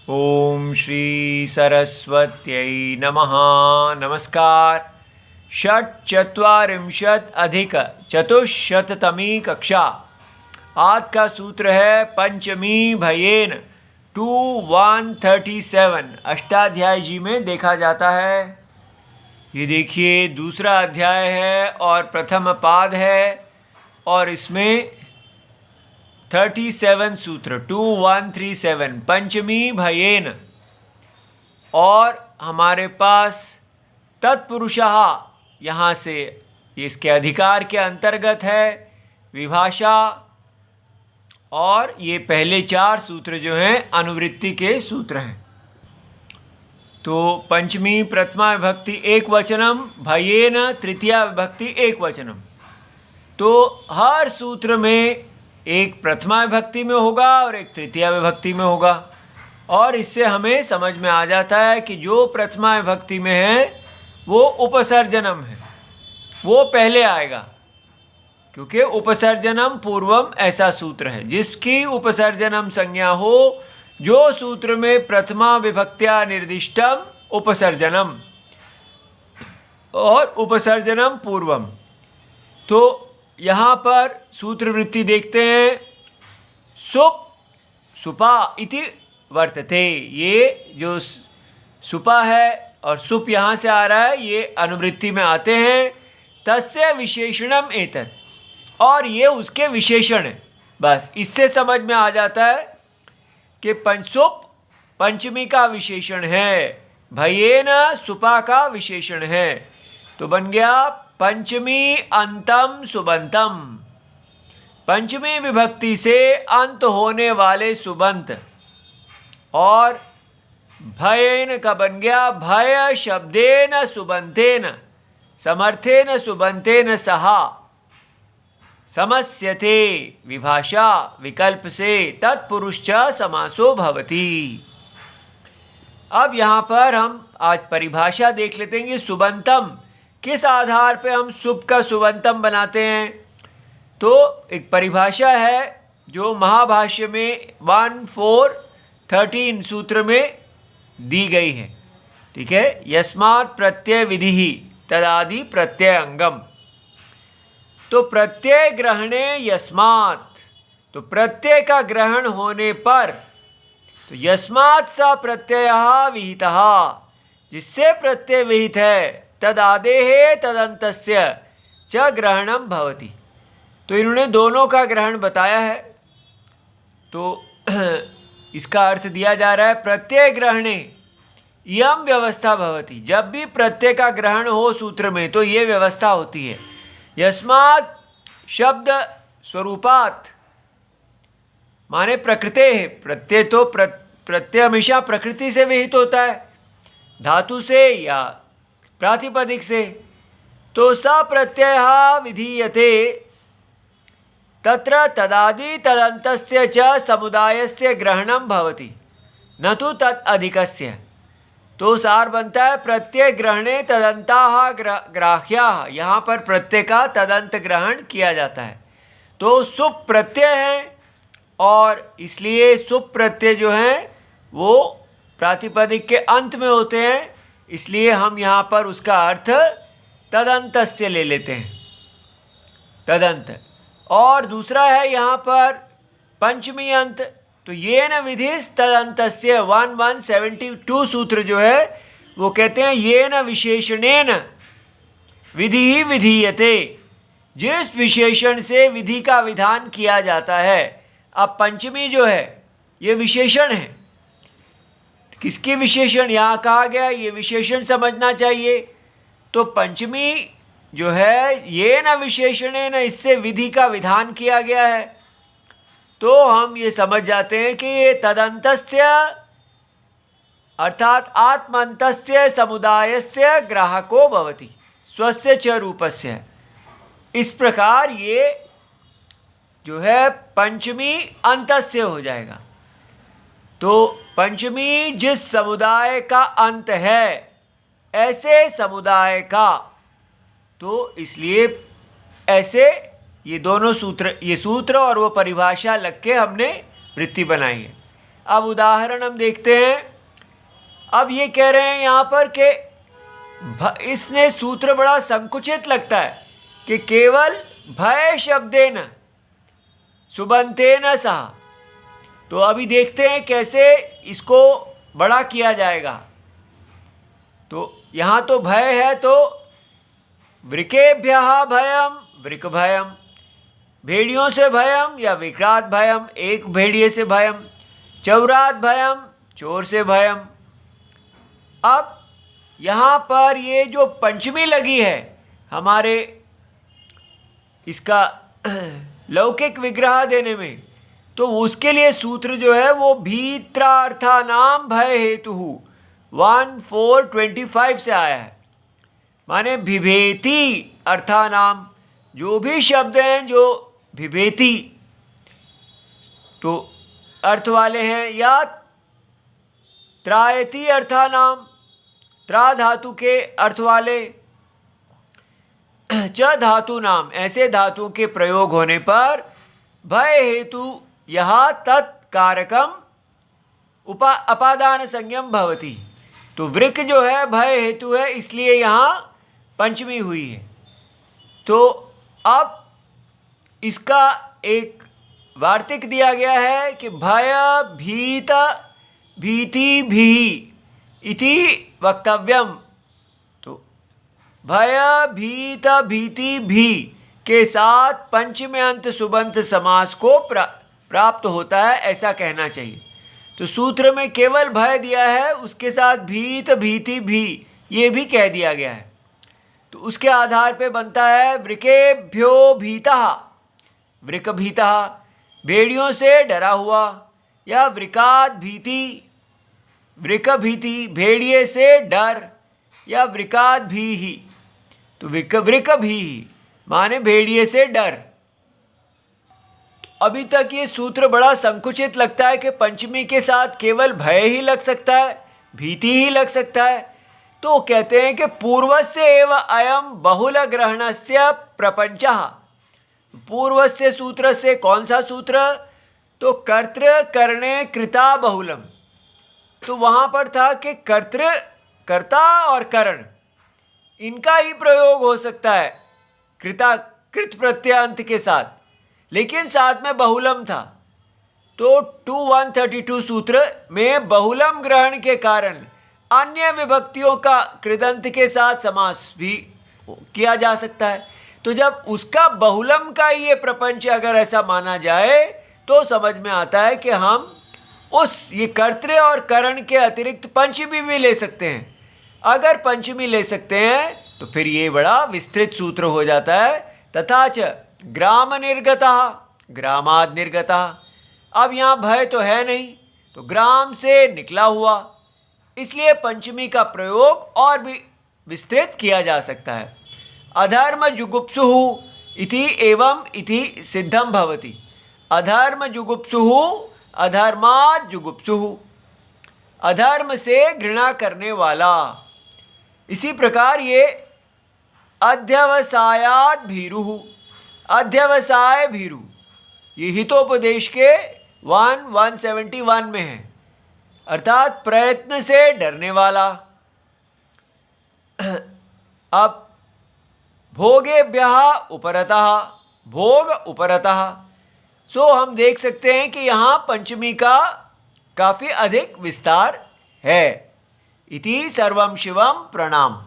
ओम श्री सरस्वत्यै नमः। नमस्कार। षट्चत्वारिंशत् अधिक चतुश्शततमी कक्षा। आज का सूत्र है पंचमी भयेन 2137 अष्टाध्यायी जी में देखा जाता है। ये देखिए दूसरा अध्याय है और प्रथम पाद है और इसमें 37 सूत्र 2137 पंचमी भयेन। और हमारे पास तत्पुरुषः यहाँ से इसके अधिकार के अंतर्गत है विभाषा, और ये पहले चार सूत्र जो हैं अनुवृत्ति के सूत्र हैं। तो पंचमी प्रथमा विभक्ति एक वचनम, भयेन तृतीया विभक्ति एक वचनम। तो हर सूत्र में एक प्रथमा विभक्ति में होगा और एक तृतीया विभक्ति में होगा, और इससे हमें समझ में आ जाता है कि जो प्रथमा विभक्ति में है वो उपसर्जनम है, वो पहले आएगा, क्योंकि उपसर्जनम पूर्वम ऐसा सूत्र है जिसकी उपसर्जनम संज्ञा हो। जो सूत्र में प्रथमा विभक्त्या निर्दिष्टम उपसर्जनम और उपसर्जनम पूर्वम। तो यहाँ पर सूत्रवृत्ति देखते हैं। सुप सुपा इति वर्तते, ये जो सुपा है और सुप यहाँ से आ रहा है, ये अनुवृत्ति में आते हैं। तस्य विशेषणम एतत्, और ये उसके विशेषण है। बस इससे समझ में आ जाता है कि सुप पंचमी का विशेषण है, भयेन सुपा का विशेषण है। तो बन गया पंचमी अंतम सुबंतम, पंचमी विभक्ति से अंत होने वाले सुबंत। और भयेन का बन गया भय शब्देन सुबंतेन समर्थेन सुबंतेन सहा समस्यते विभाषा विकल्प से तत्पुरुष समासो भवति। अब यहाँ पर हम आज परिभाषा देख लेते हैं कि सुबंतम किस आधार पे हम सुप का सुबंतम बनाते हैं। तो एक परिभाषा है जो महाभाष्य में 1413 सूत्र में दी गई है। ठीक है, यस्मात् प्रत्यय विधि तदादि प्रत्यय अंगम। तो प्रत्यय ग्रहणे यस्मात्, तो प्रत्यय का ग्रहण होने पर, तो यस्मात् सा प्रत्ययः विहितः, जिससे प्रत्यय विहित है, तदादेः तदन्तस्य च ग्रहणम भवति। तो इन्होंने दोनों का ग्रहण बताया है। तो इसका अर्थ दिया जा रहा है प्रत्यय ग्रहणे इयम व्यवस्था भवति। जब भी प्रत्यय का ग्रहण हो सूत्र में तो ये व्यवस्था होती है। यस्मात् शब्द स्वरूपात् माने प्रकृते है। प्रत्यय तो प्रत्यय हमेशा प्रकृति से विहित होता है, धातु से या प्रातिपदिक से। तो स प्रत्ययः विधीयते तत्र तदादि तदन्तस्य च समुदायस्य ग्रहणम भवति न तो तत् अधिकस्य। तो सार बनता है प्रत्यय ग्रहणे तदंताः ग्राह्याः। यहाँ पर प्रत्यय का तदंत ग्रहण किया जाता है। तो सुप प्रत्यय है और इसलिए सुप प्रत्यय जो हैं वो प्रातिपदिक के अंत में होते हैं, इसलिए हम यहाँ पर उसका अर्थ तदंतस्य ले लेते हैं, तदंत। और दूसरा है यहाँ पर पंचमी अंत। तो ये न विधिस तदंतस्य 1172 सूत्र जो है वो कहते हैं ये न विशेषणेन विधि ही विधीयते, जिस विशेषण से विधि का विधान किया जाता है। अब पंचमी जो है ये विशेषण है। किसकी विशेषण यहाँ कहा गया, ये विशेषण समझना चाहिए। तो पंचमी जो है ये न विशेषणेन, इससे विधि का विधान किया गया है। तो हम ये समझ जाते हैं कि ये तदंतस्य अर्थात आत्मन्तस्य समुदायस्य ग्राहको भवति स्वस्य च रूपस्य। इस प्रकार ये जो है पंचमी अंतस्य हो जाएगा। तो पंचमी जिस समुदाय का अंत है, ऐसे समुदाय का, तो इसलिए ऐसे ये दोनों सूत्र, ये सूत्र और वो परिभाषा लग के हमने वृत्ति बनाई है। अब उदाहरण हम देखते हैं। अब ये कह रहे हैं यहाँ पर कि इसने सूत्र बड़ा संकुचित लगता है कि केवल भय शब्देन सुबंतेन सह। तो अभी देखते हैं कैसे इसको बड़ा किया जाएगा। तो यहाँ तो भय है, तो वृकेभ्यः भयम वृक भयम, भेड़ियों से भयम या विक्रात भयम, एक भेड़िए से भयम, चौरात भयम, चोर से भयम। अब यहाँ पर ये जो पंचमी लगी है हमारे इसका लौकिक विग्रह देने में, तो उसके लिए सूत्र जो है वो भीत्रार्थानाम भय हेतु 1425 से आया है। माने विभेति अर्थानाम, जो भी शब्द हैं जो विभेति तो अर्थ वाले हैं, या त्रायति अर्थानाम, त्रा धातु के अर्थ वाले, च धातु नाम, ऐसे धातुओं के प्रयोग होने पर भय हेतु यहाँ तत्कारकम अपादान संज्ञम भवति। तो वृक जो है भय हेतु है, इसलिए यहाँ पंचमी हुई है। तो अब इसका एक वार्तिक दिया गया है कि भय भीत भीति भी इति वक्तव्यम। तो भय भीत भीति भी के साथ पंचमे अंत सुबंत समास को प्राप्त होता है, ऐसा कहना चाहिए। तो सूत्र में केवल भय दिया है, उसके साथ भीत भीति भी ये भी कह दिया गया है। तो उसके आधार पे बनता है वृकेभ्यो भीतः, वृक भीतः, भेड़ियों से डरा हुआ, या वृकात भीति, वृक भीति, भेड़िए से डर, या वृकात भी ही। तो वृक भी माने भेड़िए से डर। अभी तक ये सूत्र बड़ा संकुचित लगता है कि पंचमी के साथ केवल भय ही लग सकता है, भीति ही लग सकता है। तो कहते हैं कि पूर्वस्य एव अयम बहुल ग्रहणस्य प्रपंचः। पूर्वस्य सूत्र से कौन सा सूत्र? तो कर्तृ करणे कृता बहुलम। तो वहाँ पर था कि कर्तृ, कर्ता और करण इनका ही प्रयोग हो सकता है कृता कृत प्रत्यंत के साथ, लेकिन साथ में बहुलम था। तो 2132 सूत्र में बहुलम ग्रहण के कारण अन्य विभक्तियों का कृदंत के साथ समास भी किया जा सकता है। तो जब उसका बहुलम का ये प्रपंच अगर ऐसा माना जाए तो समझ में आता है कि हम उस ये कर्तृ और करण के अतिरिक्त पंचमी भी ले सकते हैं। अगर पंचमी ले सकते हैं तो फिर ये बड़ा विस्तृत सूत्र हो जाता है। तथा च ग्राम निर्गतः, ग्रामाद निर्गतः। अब यहाँ भय तो है नहीं, तो ग्राम से निकला हुआ, इसलिए पंचमी का प्रयोग और भी विस्तृत किया जा सकता है। अधर्म जुगुप्सुः इति एवं इति सिद्धम भवति। अधर्म जुगुप्सुः, अधर्मात् जुगुप्सुः, अधर्म से घृणा करने वाला। इसी प्रकार ये अध्यवसायात् भीरुः, अध्यवसाय भीरु, ये हितोपदेश के 171 में है, अर्थात प्रयत्न से डरने वाला। अब भोगेभ्यः उपरतः, भोग उपरतः। सो हम देख सकते हैं कि यहाँ पंचमी का काफ़ी अधिक विस्तार है। इति सर्वम शिवम प्रणाम।